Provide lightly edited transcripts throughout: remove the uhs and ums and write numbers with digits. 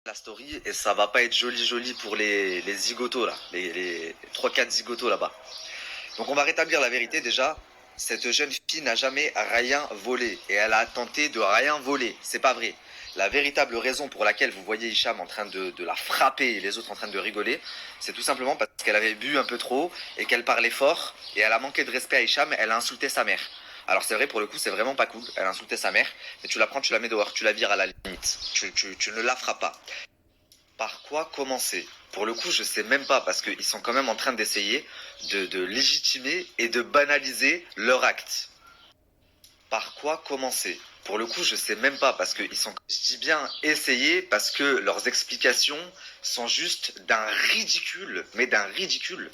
la story et ça va pas être joli pour les zigotos là, les 3-4 zigotos là-bas. Donc on va rétablir la vérité déjà. Cette jeune fille n'a jamais rien volé et elle a tenté de rien voler. C'est pas vrai. La véritable raison pour laquelle vous voyez Hicham en train de la frapper et les autres en train de rigoler, c'est tout simplement parce qu'elle avait bu un peu trop et qu'elle parlait fort et elle a manqué de respect à Hicham, elle a insulté sa mère. Alors c'est vrai, pour le coup, c'est vraiment pas cool, elle a insulté sa mère, mais tu la prends, tu la mets dehors, tu la vires à la limite. Tu ne la feras pas. Par quoi commencer? Pour le coup, je sais même pas, parce qu'ils sont quand même en train d'essayer de légitimer et de banaliser leur acte. Par quoi commencer? Pour le coup, je sais même pas, parce qu'ils sont, je dis bien essayer, parce que leurs explications sont juste d'un ridicule, mais d'un ridicule.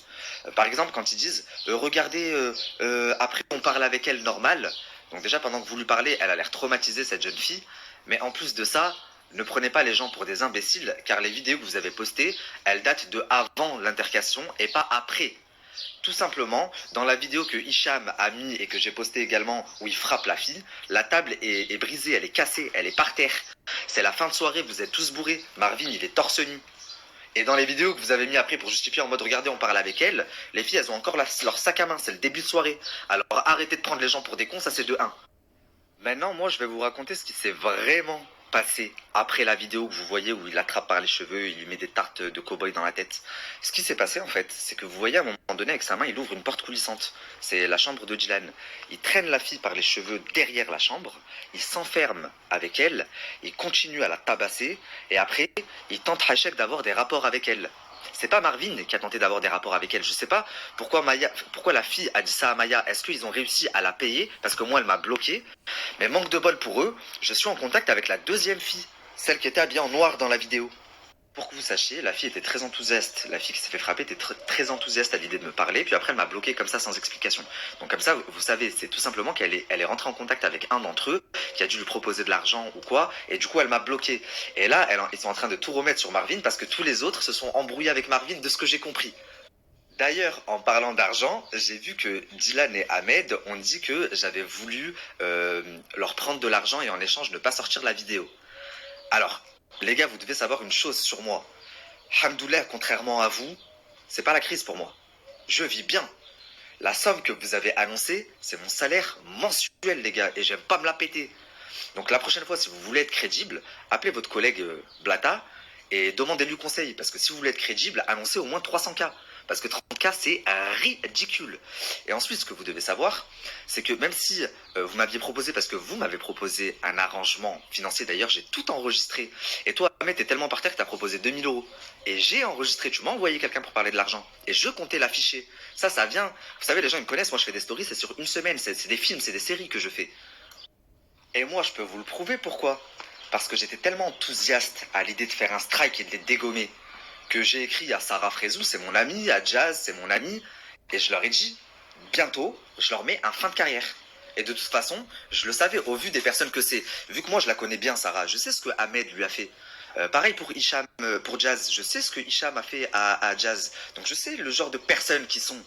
Par exemple, quand ils disent, regardez, après on parle avec elle normal. Donc déjà, pendant que vous lui parlez, elle a l'air traumatisée, cette jeune fille. Mais en plus de ça, ne prenez pas les gens pour des imbéciles, car les vidéos que vous avez postées, elles datent de avant l'intercation et pas après. Tout simplement, dans la vidéo que Hicham a mis et que j'ai postée également, où il frappe la fille, la table est brisée, elle est cassée, elle est par terre. C'est la fin de soirée, vous êtes tous bourrés. Marvin, il est torse nu. Et dans les vidéos que vous avez mis après pour justifier en mode regardez, on parle avec elle, les filles, elles ont encore leur sac à main, c'est le début de soirée. Alors arrêtez de prendre les gens pour des cons, ça c'est de 1. Maintenant, moi, je vais vous raconter ce qui s'est vraiment passé après la vidéo que vous voyez où il l'attrape par les cheveux, il lui met des tartes de cow-boy dans la tête. Ce qui s'est passé, en fait, c'est que vous voyez, à un moment donné, avec sa main, il ouvre une porte coulissante. C'est la chambre de Dylan. Il traîne la fille par les cheveux derrière la chambre, il s'enferme avec elle, il continue à la tabasser, et après, il tente Hachek d'avoir des rapports avec elle. C'est pas Marvin qui a tenté d'avoir des rapports avec elle. Je sais pas pourquoi la fille a dit ça à Maya. Est-ce qu'ils ont réussi à la payer? Parce que moi, elle m'a bloqué. Mais manque de bol pour eux, je suis en contact avec la deuxième fille, celle qui était habillée en noir dans la vidéo. Pour que vous sachiez, la fille était très enthousiaste. La fille qui s'est fait frapper était très enthousiaste à l'idée de me parler, puis après elle m'a bloqué comme ça sans explication. Donc comme ça, vous savez, c'est tout simplement elle est rentrée en contact avec un d'entre eux, qui a dû lui proposer de l'argent ou quoi, et du coup elle m'a bloqué. Et là, ils sont en train de tout remettre sur Marvin parce que tous les autres se sont embrouillés avec Marvin de ce que j'ai compris. D'ailleurs, en parlant d'argent, j'ai vu que Dylan et Ahmed ont dit que j'avais voulu leur prendre de l'argent et en échange ne pas sortir la vidéo. Alors, les gars, vous devez savoir une chose sur moi. Hamdoulilah, contrairement à vous, c'est pas la crise pour moi. Je vis bien. La somme que vous avez annoncée, c'est mon salaire mensuel, les gars, et j'aime pas me la péter. Donc la prochaine fois, si vous voulez être crédible, appelez votre collègue Blata et demandez-lui conseil. Parce que si vous voulez être crédible, annoncez au moins 300K. Parce que 30K, c'est ridicule. Et ensuite, ce que vous devez savoir, c'est que même si vous m'aviez proposé, parce que vous m'avez proposé un arrangement financier, d'ailleurs, j'ai tout enregistré. Et toi, Ahmed, t'es tellement par terre que t'as proposé 2000 euros. Et j'ai enregistré, tu m'as envoyé quelqu'un pour parler de l'argent. Et je comptais l'afficher. Ça vient. Vous savez, les gens, ils me connaissent. Moi, je fais des stories, c'est sur une semaine. C'est des films, c'est des séries que je fais. Et moi, je peux vous le prouver pourquoi. Parce que j'étais tellement enthousiaste à l'idée de faire un strike et de les dégommer que j'ai écrit à Sarah Frézou, c'est mon ami, à Jazz, c'est mon ami, et je leur ai dit, bientôt, je leur mets un fin de carrière. Et de toute façon, je le savais au vu des personnes que c'est. Vu que moi, je la connais bien, Sarah, je sais ce que Ahmed lui a fait. Pareil pour Hicham, pour Jazz, je sais ce que Hicham a fait à Jazz. Donc je sais le genre de personnes qui sont.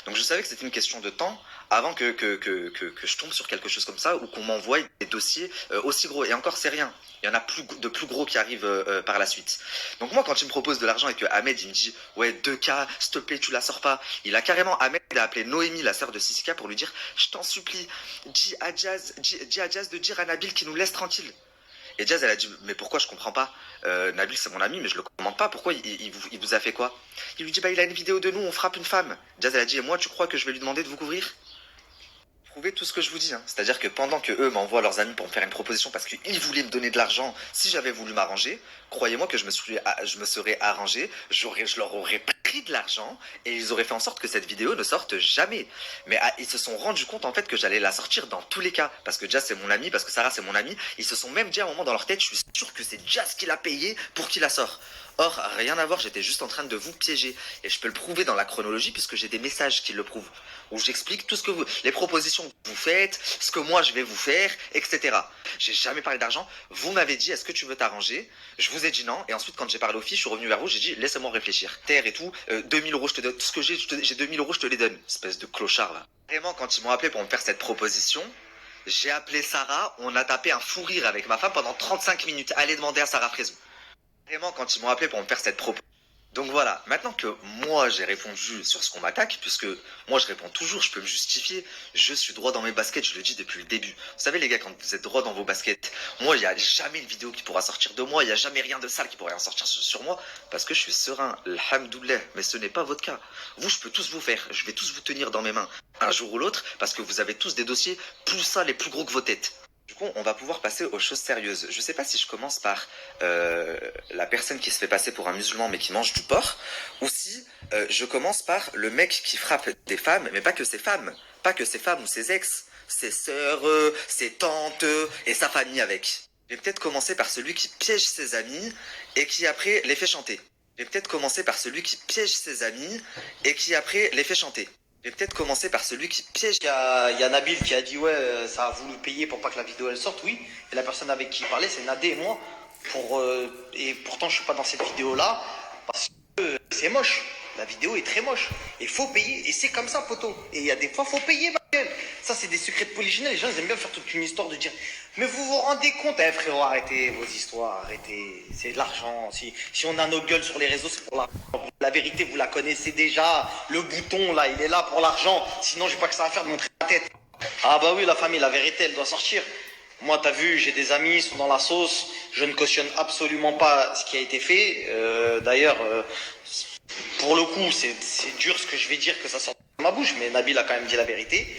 Donc je savais que c'était une question de temps avant que je tombe sur quelque chose comme ça ou qu'on m'envoie des dossiers aussi gros. Et encore, c'est rien. Il y en a de plus gros qui arrivent par la suite. Donc moi, quand il me propose de l'argent et que Ahmed, il me dit « Ouais, 2K, s'il te plaît, tu la sors pas », il a carrément, Ahmed a appelé Noémie, la sœur de 6K, pour lui dire « Je t'en supplie, dis à Jazz de dire à Nabil qu'il nous laisse tranquille ». Et Jazz, elle a dit, mais pourquoi, je comprends pas. Nabil, c'est mon ami, mais je le commande pas. Pourquoi il vous a fait quoi? Il lui dit, bah, il a une vidéo de nous, on frappe une femme. Jazz, elle a dit, et moi, tu crois que je vais lui demander de vous couvrir? Prouvez tout ce que je vous dis, hein. C'est-à-dire que pendant que eux m'envoient leurs amis pour me faire une proposition parce qu'ils voulaient me donner de l'argent, si j'avais voulu m'arranger, croyez-moi que je me serais arrangé, je leur aurais pris de l'argent et ils auraient fait en sorte que cette vidéo ne sorte jamais. Mais ils se sont rendus compte en fait que j'allais la sortir dans tous les cas parce que Jazz c'est mon ami, parce que Sarah c'est mon ami. Ils se sont même dit à un moment dans leur tête, je suis sûr que c'est Jazz qui l'a payé pour qu'il la sort. Or, rien à voir, j'étais juste en train de vous piéger. Et je peux le prouver dans la chronologie puisque j'ai des messages qui le prouvent. Où j'explique tout ce que les propositions que vous faites, ce que moi je vais vous faire, etc. J'ai jamais parlé d'argent. Vous m'avez dit, est-ce que tu veux t'arranger? Je vous ai dit non. Et ensuite, quand j'ai parlé aux filles, je suis revenu vers vous, j'ai dit, laissez-moi réfléchir. Terre et tout, 2000 euros, je te donne. Tout ce que j'ai 2000 euros, je te les donne. Espèce de clochard là. Vraiment, quand ils m'ont appelé pour me faire cette proposition, j'ai appelé Sarah, on a tapé un fou rire avec ma femme pendant 35 minutes. Allez demander à Sarah Frézou. Vraiment quand ils m'ont appelé pour me faire cette proposition. Donc voilà, maintenant que moi j'ai répondu sur ce qu'on m'attaque, puisque moi je réponds toujours, je peux me justifier, je suis droit dans mes baskets, je le dis depuis le début. Vous savez les gars, quand vous êtes droit dans vos baskets, moi il n'y a jamais une vidéo qui pourra sortir de moi, il n'y a jamais rien de sale qui pourrait en sortir sur moi, parce que je suis serein, alhamdoulilah, mais ce n'est pas votre cas. Vous, je peux tous vous faire, je vais tous vous tenir dans mes mains, un jour ou l'autre, parce que vous avez tous des dossiers plus sales et plus gros que vos têtes. Du coup, on va pouvoir passer aux choses sérieuses. Je sais pas si je commence par la personne qui se fait passer pour un musulman mais qui mange du porc, ou si je commence par le mec qui frappe des femmes, mais pas que ses femmes, pas que ses femmes ou ses ex, ses sœurs, ses tantes et sa famille avec. Je vais peut-être commencer par celui qui piège ses amis et qui après les fait chanter. Je vais peut-être commencer par celui qui piège ses amis et qui après les fait chanter. Je vais peut-être commencer par celui qui piège. Il y a Nabil qui a dit ouais, ça a voulu payer pour pas que la vidéo elle sorte, oui. Et la personne avec qui il parlait, c'est Nadé et moi. Et pourtant, je suis pas dans cette vidéo là parce que c'est moche. La vidéo est très moche. Il faut payer. Et c'est comme ça, poteau. Et il y a des fois, faut payer, ma gueule. Ça, c'est des secrets de polichinelle. Les gens, ils aiment bien faire toute une histoire de dire mais vous vous rendez compte, eh, frérot, arrêtez vos histoires, arrêtez. C'est de l'argent. Si on a nos gueules sur les réseaux, c'est pour l'argent. La vérité, vous la connaissez déjà. Le bouton, là, il est là pour l'argent. Sinon, j'ai pas que ça à faire de montrer la tête. Ah bah oui, la famille, la vérité, elle doit sortir. Moi, t'as vu, j'ai des amis, ils sont dans la sauce. Je ne cautionne absolument pas ce qui a été fait. D'ailleurs, pour le coup, c'est dur ce que je vais dire que ça sort de ma bouche, mais Nabil a quand même dit la vérité.